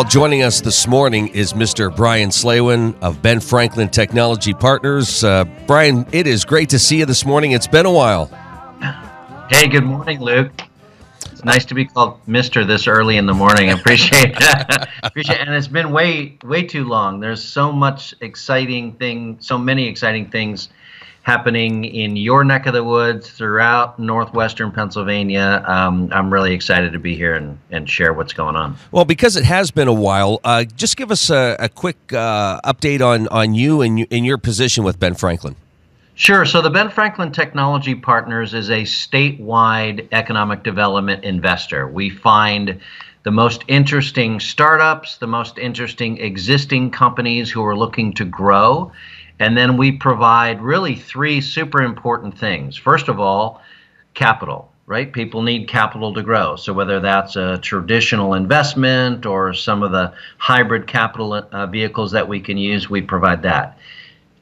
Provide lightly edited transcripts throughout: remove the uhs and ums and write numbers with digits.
Well, joining us this morning is Mr. Brian Slawin of Ben Franklin Technology Partners. Brian, it is great to see you this morning. It's been a while. Hey, good morning, Luke. It's nice to be called Mr. this early in the morning. I appreciate it. And it's been way too long. There's so many exciting things happening in your neck of the woods throughout northwestern Pennsylvania. I'm really excited to be here and share what's going on. Well, because it has been a while, just give us a quick update on you and your position with Ben Franklin. Sure. So the Ben Franklin Technology Partners is a statewide economic development investor. We find the most interesting startups, the most interesting existing companies who are looking to grow. And then we provide really three super important things. First of all, capital, right? People need capital to grow. So whether that's a traditional investment or some of the hybrid capital vehicles that we can use, we provide that.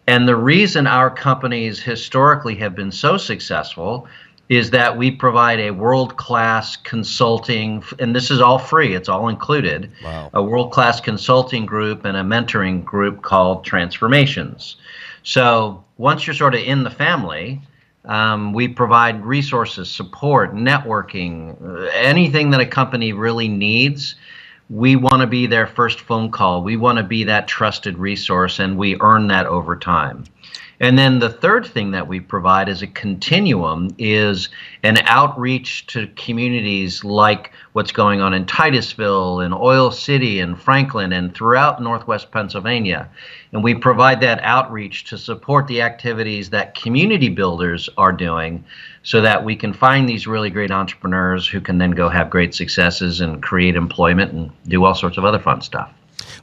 And the reason our companies historically have been so successful is that we provide a world-class consulting, and this is all free, it's all included, Wow. A world-class consulting group and a mentoring group called Transformations. So once you're sort of in the family, we provide resources, support, networking, anything that a company really needs. We want to be their first phone call. We want to be that trusted resource, and we earn that over time. And then the third thing that we provide as a continuum is an outreach to communities like what's going on in Titusville and Oil City and Franklin and throughout Northwest Pennsylvania. And we provide that outreach to support the activities that community builders are doing so that we can find these really great entrepreneurs who can then go have great successes and create employment and do all sorts of other fun stuff.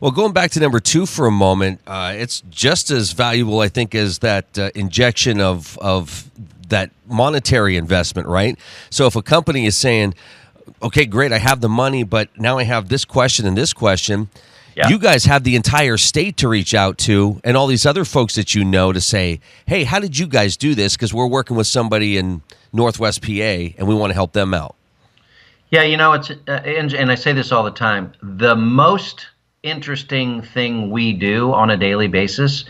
Well, going back to number two for a moment, it's just as valuable, I think, as that injection of that monetary investment, right? So if a company is saying, okay, great, I have the money, but now I have this question and this question, yeah. You guys have the entire state to reach out to and all these other folks that you know to say, hey, how did you guys do this? Because we're working with somebody in Northwest PA and we want to help them out. Yeah, you know, it's and I say this all the time, the most interesting thing we do on a daily basis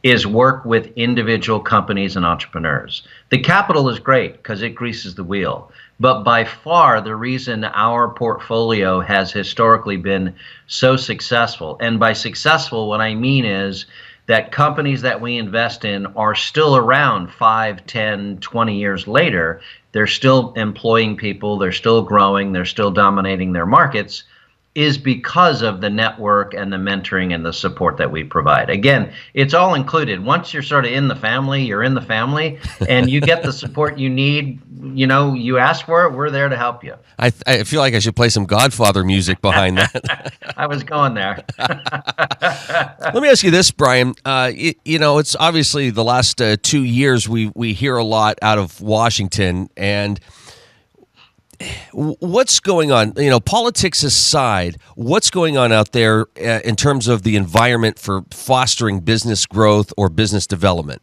is work with individual companies and entrepreneurs. The capital is great because it greases the wheel. But by far, the reason our portfolio has historically been so successful, and by successful, what I mean is that companies that we invest in are still around 5, 10, 20 years later. They're still employing people, they're still growing, they're still dominating their markets, is because of the network and the mentoring and the support that we provide. Again, it's all included. Once you're sort of in the family, you're in the family, and you get the support you need. You know, you ask for it, we're there to help you. I feel like I should play some Godfather music behind that. I was going there. Let me ask you this, Brian. You know, it's obviously the last 2 years we hear a lot out of Washington, and what's going on, you know, politics aside, what's going on out there in terms of the environment for fostering business growth or business development?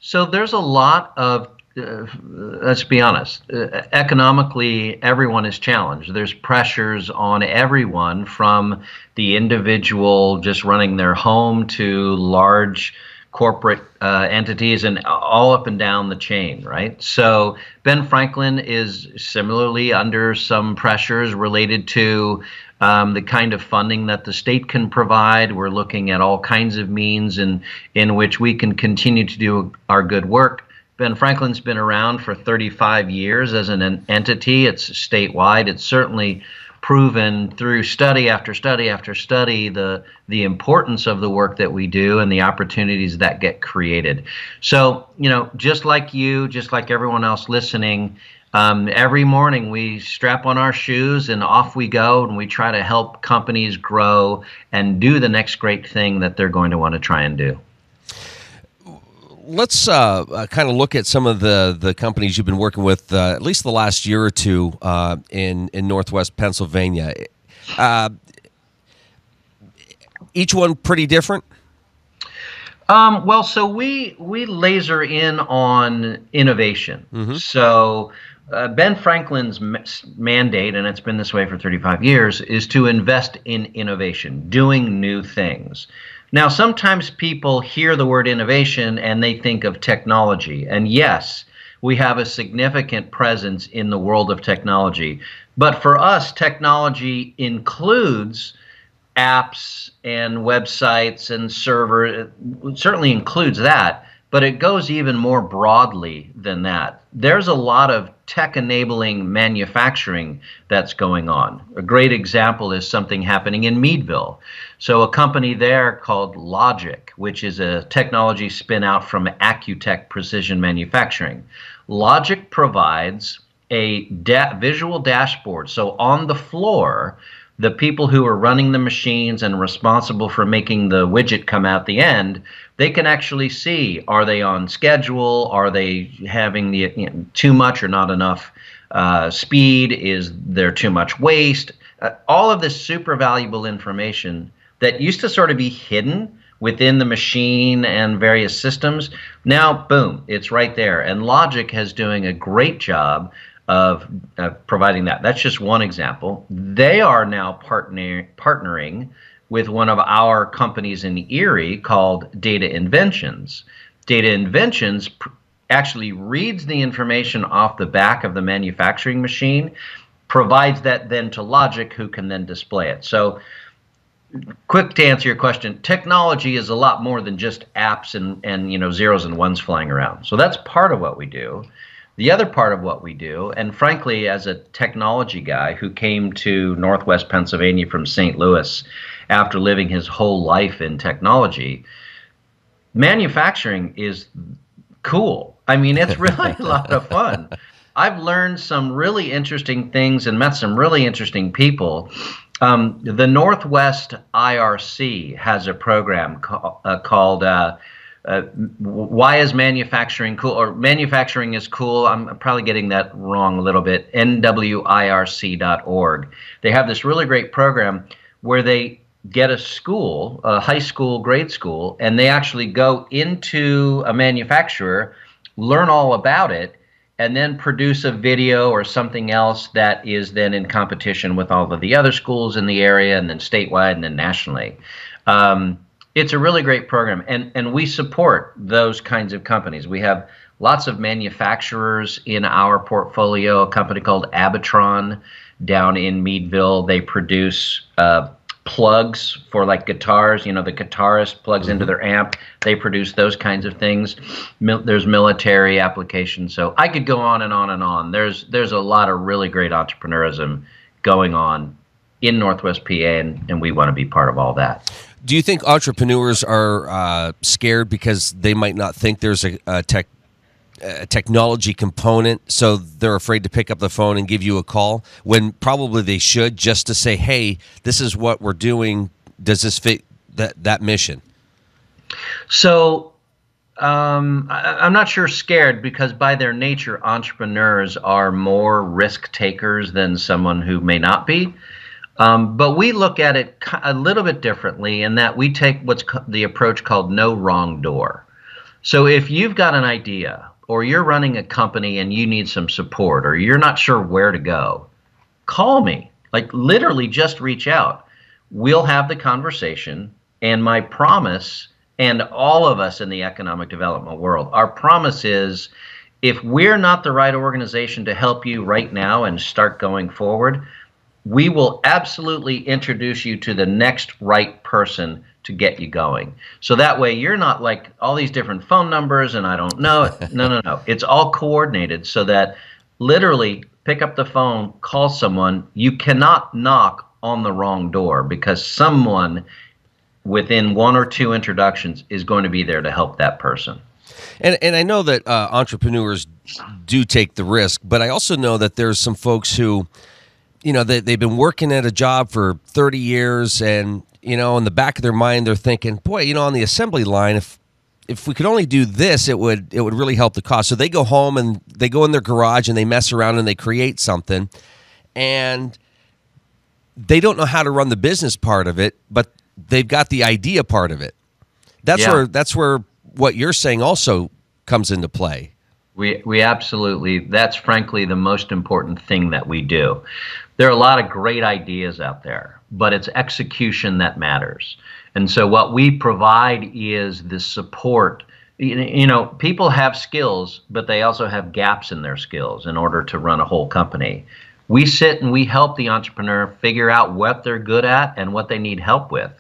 So there's a lot of, let's be honest, economically, everyone is challenged. There's pressures on everyone from the individual just running their home to large corporate entities and all up and down the chain, right? So Ben Franklin is similarly under some pressures related to the kind of funding that the state can provide. We're looking at all kinds of means in which we can continue to do our good work. Ben Franklin's been around for 35 years as an entity. It's statewide. It's certainly proven through study after study after study the importance of the work that we do and the opportunities that get created. So, you know, just like you, just like everyone else listening, every morning we strap on our shoes and off we go, and we try to help companies grow and do the next great thing that they're going to want to try and do. Let's kind of look at some of the companies you've been working with, at least the last year or two in Northwest Pennsylvania. Each one pretty different? Well, so we laser in on innovation. Mm-hmm. So Ben Franklin's mandate, and it's been this way for 35 years, is to invest in innovation, doing new things. Now, sometimes people hear the word innovation and they think of technology. And yes, we have a significant presence in the world of technology. But for us, technology includes apps and websites and server. It certainly includes that, but it goes even more broadly than that. There's a lot of tech enabling manufacturing that's going on. A great example is something happening in Meadville. So a company there called Logic, which is a technology spin out from Accutech Precision Manufacturing. Logic provides a visual dashboard. So on the floor, the people who are running the machines and responsible for making the widget come out the end, they can actually see, are they on schedule? Are they having too much or not enough speed? Is there too much waste? All of this super valuable information that used to sort of be hidden within the machine and various systems. Now, boom, it's right there. And Logic is doing a great job of providing that. That's just one example. They are now partnering with one of our companies in Erie called Data Inventions. Data Inventions actually reads the information off the back of the manufacturing machine, provides that then to Logic, who can then display it. So, quick to answer your question, technology is a lot more than just apps and zeros and ones flying around. So that's part of what we do. The other part of what we do, and frankly, as a technology guy who came to Northwest Pennsylvania from St. Louis after living his whole life in technology, manufacturing is cool. I mean, it's really a lot of fun. I've learned some really interesting things and met some really interesting people. The Northwest IRC has a program called Why is Manufacturing Cool? Or Manufacturing is Cool. I'm probably getting that wrong a little bit. nwirc.org. They have this really great program where they get a school, a high school, grade school, and they actually go into a manufacturer, learn all about it, and then produce a video or something else that is then in competition with all of the other schools in the area, and then statewide and then nationally. It's a really great program, and we support those kinds of companies. We have lots of manufacturers in our portfolio, a company called Abitron down in Meadville. They produce plugs for like guitars. The guitarist plugs into their amp. They produce those kinds of things. There's military applications. So I could go on and on and on. There's a lot of really great entrepreneurism going on in Northwest PA, and we want to be part of all that. Do you think entrepreneurs are scared because they might not think there's a technology component, so they're afraid to pick up the phone and give you a call, when probably they should, just to say, hey, this is what we're doing. Does this fit that mission? So I'm not sure scared, because by their nature, entrepreneurs are more risk takers than someone who may not be. But we look at it a little bit differently, in that we take what's the approach called no wrong door. So if you've got an idea, or you're running a company and you need some support, or you're not sure where to go, call me. Like, literally just reach out. We'll have the conversation. And my promise, and all of us in the economic development world, our promise is, if we're not the right organization to help you right now and start going forward, we will absolutely introduce you to the next right person to get you going. So that way you're not like all these different phone numbers and I don't know. No. It's all coordinated so that literally pick up the phone, call someone. You cannot knock on the wrong door, because someone within one or two introductions is going to be there to help that person. And I know that entrepreneurs do take the risk, but I also know that there's some folks who, they've been working at a job for 30 years, and in the back of their mind, they're thinking, boy, on the assembly line, if we could only do this, it would really help the cause. So they go home and they go in their garage and they mess around and they create something, and they don't know how to run the business part of it, but they've got the idea part of it. That's where what you're saying also comes into play. We absolutely, that's frankly the most important thing that we do. There are a lot of great ideas out there, but it's execution that matters. And so what we provide is the support. People have skills, but they also have gaps in their skills in order to run a whole company. We sit and we help the entrepreneur figure out what they're good at and what they need help with.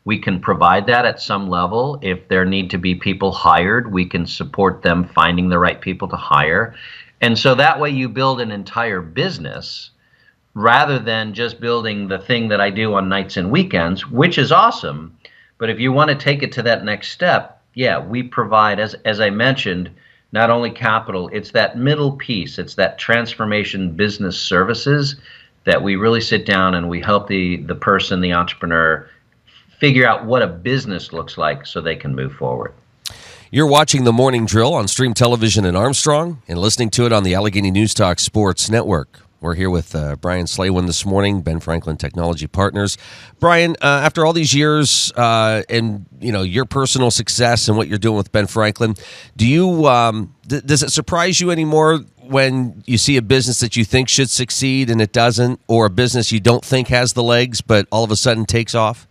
We can provide that at some level. If there need to be people hired, we can support them finding the right people to hire. And so that way you build an entire business rather than just building the thing that I do on nights and weekends, which is awesome. But if you want to take it to that next step, yeah, we provide, as I mentioned, not only capital, it's that middle piece, it's that transformation business services that we really sit down and we help the person, the entrepreneur, figure out what a business looks like so they can move forward. You're watching The Morning Drill on Stream Television in Armstrong and listening to it on the Allegheny News Talk Sports Network. We're here with Brian Slawin this morning, Ben Franklin Technology Partners. Brian, after all these years and your personal success and what you're doing with Ben Franklin, do you does it surprise you anymore when you see a business that you think should succeed and it doesn't, or a business you don't think has the legs but all of a sudden takes off?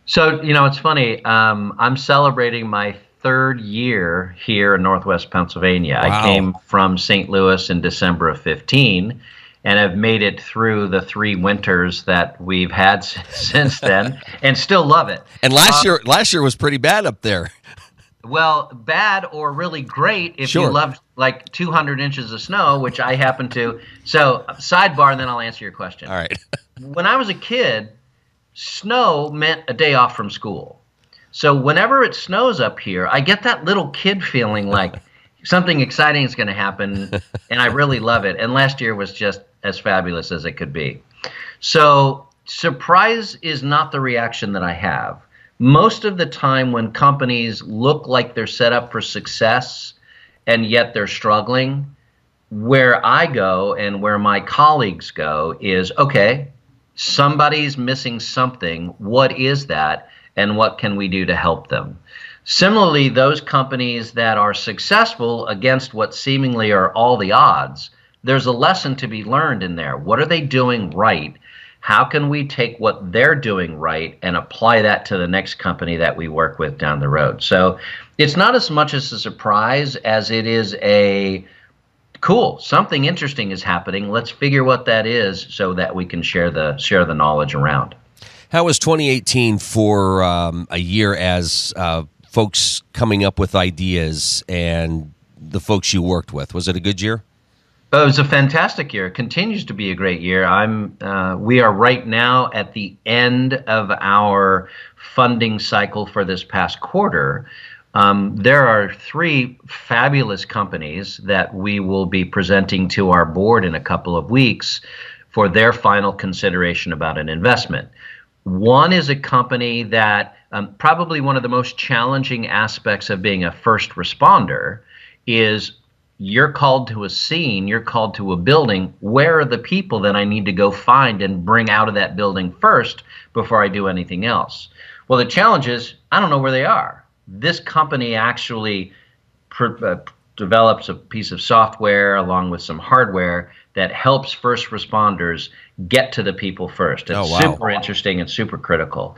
So, it's funny. I'm celebrating my third year here in Northwest Pennsylvania. Wow. I came from St. Louis in December of 15 and have made it through the 3 winters that we've had since then and still love it. And last year was pretty bad up there. Well, bad or really great if Sure. you loved like 200 inches of snow, which I happen to. So, sidebar, and then I'll answer your question. All right. When I was a kid, snow meant a day off from school. So whenever it snows up here, I get that little kid feeling like something exciting is going to happen, and I really love it. And last year was just as fabulous as it could be. So surprise is not the reaction that I have. Most of the time when companies look like they're set up for success and yet they're struggling, where I go and where my colleagues go is, okay, somebody's missing something. What is that? And what can we do to help them? Similarly, those companies that are successful against what seemingly are all the odds, there's a lesson to be learned in there. What are they doing right? How can we take what they're doing right and apply that to the next company that we work with down the road? So it's not as much as a surprise as it is a cool, something interesting is happening. Let's figure what that is so that we can share the knowledge around. How was 2018 for a year as folks coming up with ideas and the folks you worked with? Was it a good year? It was a fantastic year. It continues to be a great year. We are right now at the end of our funding cycle for this past quarter. There are 3 fabulous companies that we will be presenting to our board in a couple of weeks for their final consideration about an investment. One is a company that probably one of the most challenging aspects of being a first responder is you're called to a scene, you're called to a building. Where are the people that I need to go find and bring out of that building first before I do anything else? Well, the challenge is I don't know where they are. This company actually develops a piece of software along with some hardware that helps first responders get to the people first. It's super interesting and super critical.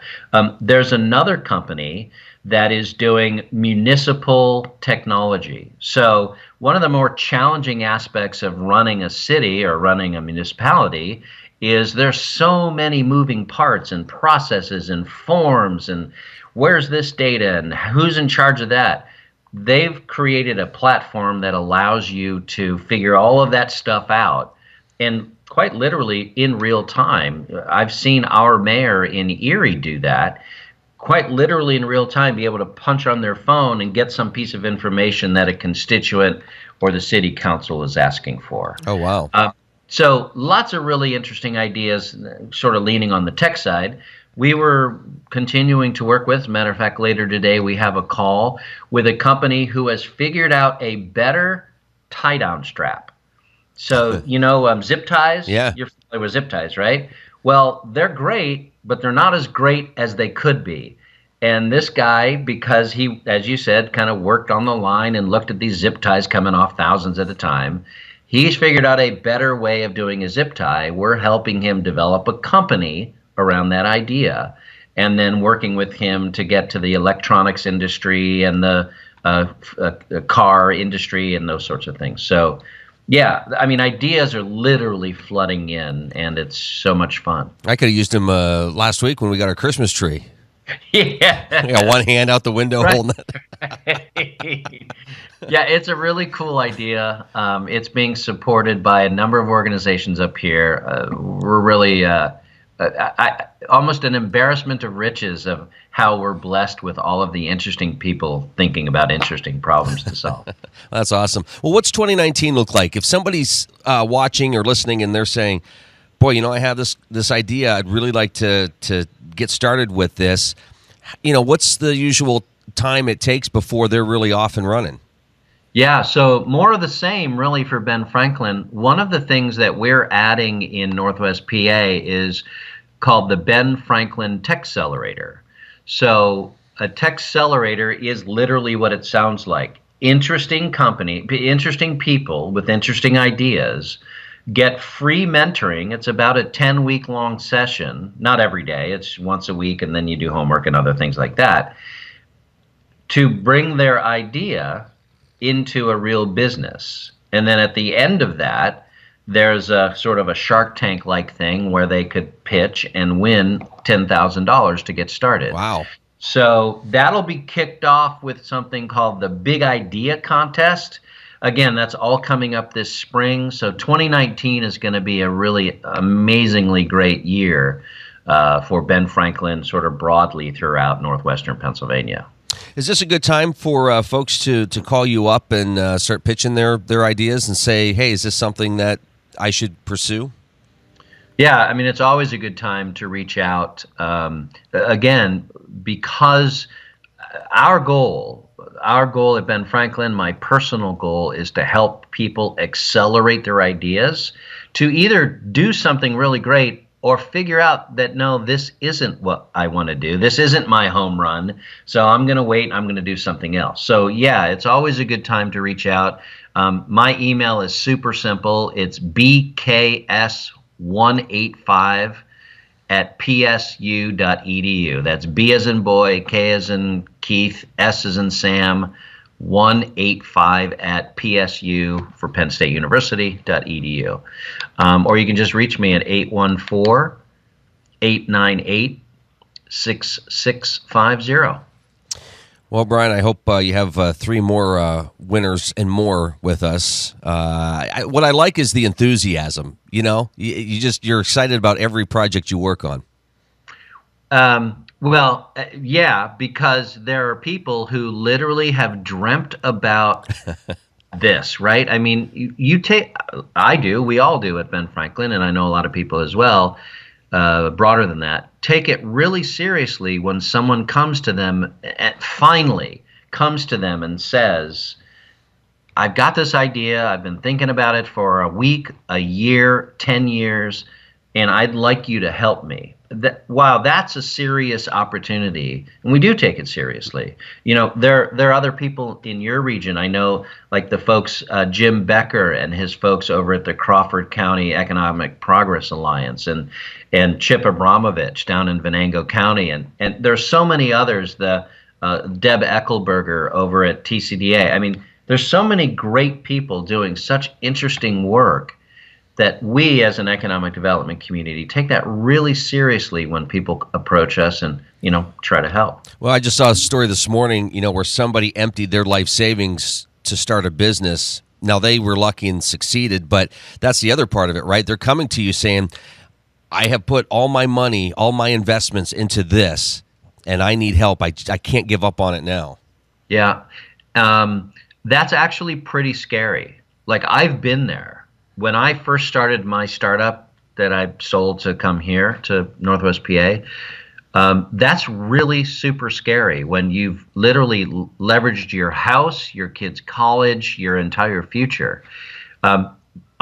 There's another company that is doing municipal technology. So one of the more challenging aspects of running a city or running a municipality is there's so many moving parts and processes and forms and where's this data and who's in charge of that. They've created a platform that allows you to figure all of that stuff out and quite literally in real time. I've seen our mayor in Erie do that, quite literally in real time, be able to punch on their phone and get some piece of information that a constituent or the city council is asking for. Oh, wow. So lots of really interesting ideas, sort of leaning on the tech side. We were continuing to work with, as a matter of fact, later today we have a call with a company who has figured out a better tie-down strap. So, zip ties? Yeah. You're familiar with zip ties, right? Well, they're great, but they're not as great as they could be. And this guy, because he, as you said, kind of worked on the line and looked at these zip ties coming off thousands at a time, he's figured out a better way of doing a zip tie. We're helping him develop a company around that idea, and then working with him to get to the electronics industry and the car industry and those sorts of things. So, yeah, I mean, ideas are literally flooding in, and it's so much fun. I could have used him last week when we got our Christmas tree. Yeah. I got one hand out the window Right. holding it. Yeah, it's a really cool idea. It's being supported by a number of organizations up here. We're really almost an embarrassment of riches of how we're blessed with all of the interesting people thinking about interesting problems to solve. That's awesome. Well, what's 2019 look like? If somebody's watching or listening and they're saying, boy, you know, I have this idea. I'd really like to get started with this. You know, what's the usual time it takes before they're really off and running? Yeah, so more of the same really for Ben Franklin. One of the things that we're adding in Northwest PA is called the Ben Franklin Tech Accelerator. So a tech accelerator is literally what it sounds like. Interesting people with interesting ideas get free mentoring. It's about a 10-week long session, not every day, it's once a week, and then you do homework and other things like that, to bring their idea into a real business. And then at the end of that, there's a sort of a Shark Tank like thing where they could pitch and win $10,000 to get started. Wow. So that'll be kicked off with something called the Big Idea Contest. Again, that's all coming up this spring. So 2019 is going to be a really amazingly great year for Ben Franklin sort of broadly throughout northwestern Pennsylvania. Is this a good time for folks to call you up and start pitching their ideas and say, hey, is this something that I should pursue? Yeah, I mean, it's always a good time to reach out. Again, because our goal at Ben Franklin, my personal goal, is to help people accelerate their ideas to either do something really great or figure out that, no, this isn't what I want to do. This isn't my home run. So I'm going to wait. I'm going to do something else. So yeah, it's always a good time to reach out. My email is super simple. It's bks185 at psu.edu. That's B as in boy, K as in Keith, S as in Sam, 185 at PSU for Penn State University.edu. Or you can just reach me at 814-898-6650. Well, Brian, I hope you have 3 more winners and more with us. What I like is the enthusiasm. You know, you're excited about every project you work on. Well, yeah, because there are people who literally have dreamt about this, right? I mean, I do, we all do at Ben Franklin, and I know a lot of people as well, broader than that, take it really seriously when someone comes to them, finally comes to them and says, I've got this idea, I've been thinking about it for a week, a year, 10 years, and I'd like you to help me. Wow, that's a serious opportunity, and we do take it seriously. You know, there are other people in your region. I know, like the folks, Jim Becker and his folks over at the Crawford County Economic Progress Alliance, and Chip Abramovich down in Venango County, and there's so many others. The Deb Eckelberger over at TCDA. I mean, there's so many great people doing such interesting work that we as an economic development community take that really seriously when people approach us and, you know, try to help. Well, I just saw a story this morning, you know, where somebody emptied their life savings to start a business. Now, they were lucky and succeeded, but that's the other part of it, right? They're coming to you saying, I have put all my money, all my investments into this, and I need help. I can't give up on it now. Yeah. That's actually pretty scary. Like, I've been there. When I first started my startup that I sold to come here to Northwest PA, that's really super scary when you've literally leveraged your house, your kids' college, your entire future.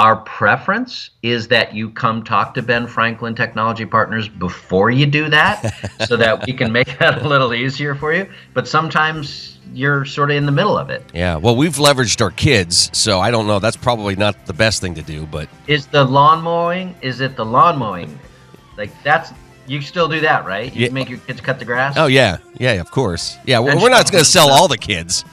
Our preference is that you come talk to Ben Franklin Technology Partners before you do that so that we can make that a little easier for you. But sometimes you're sort of in the middle of it. Yeah, well, we've leveraged our kids, so I don't know. That's probably not the best thing to do, but... Is the lawn mowing, is it the lawn mowing? Like, that's... You still do that, right? You make your kids cut the grass? Oh, yeah. Yeah, of course. Yeah, we're not going to sell all the kids.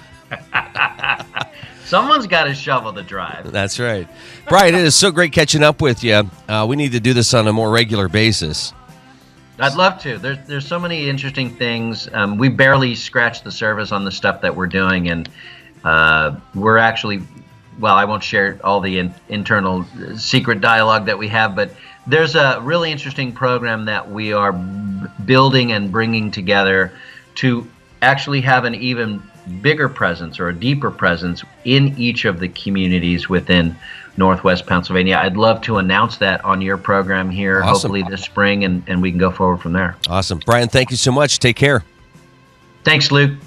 Someone's got to shovel the drive. That's right. Brian, it is so great catching up with you. We need to do this on a more regular basis. I'd love to. There's so many interesting things. We barely scratched the surface on the stuff that we're doing, and we're actually, well, I won't share all the internal secret dialogue that we have, but there's a really interesting program that we are building and bringing together to actually have an even bigger presence or a deeper presence in each of the communities within Northwest Pennsylvania. I'd love to announce that on your program here, Awesome. hopefully this spring, and we can go forward from there. Awesome. Brian, thank you so much. Take care. Thanks, Luke.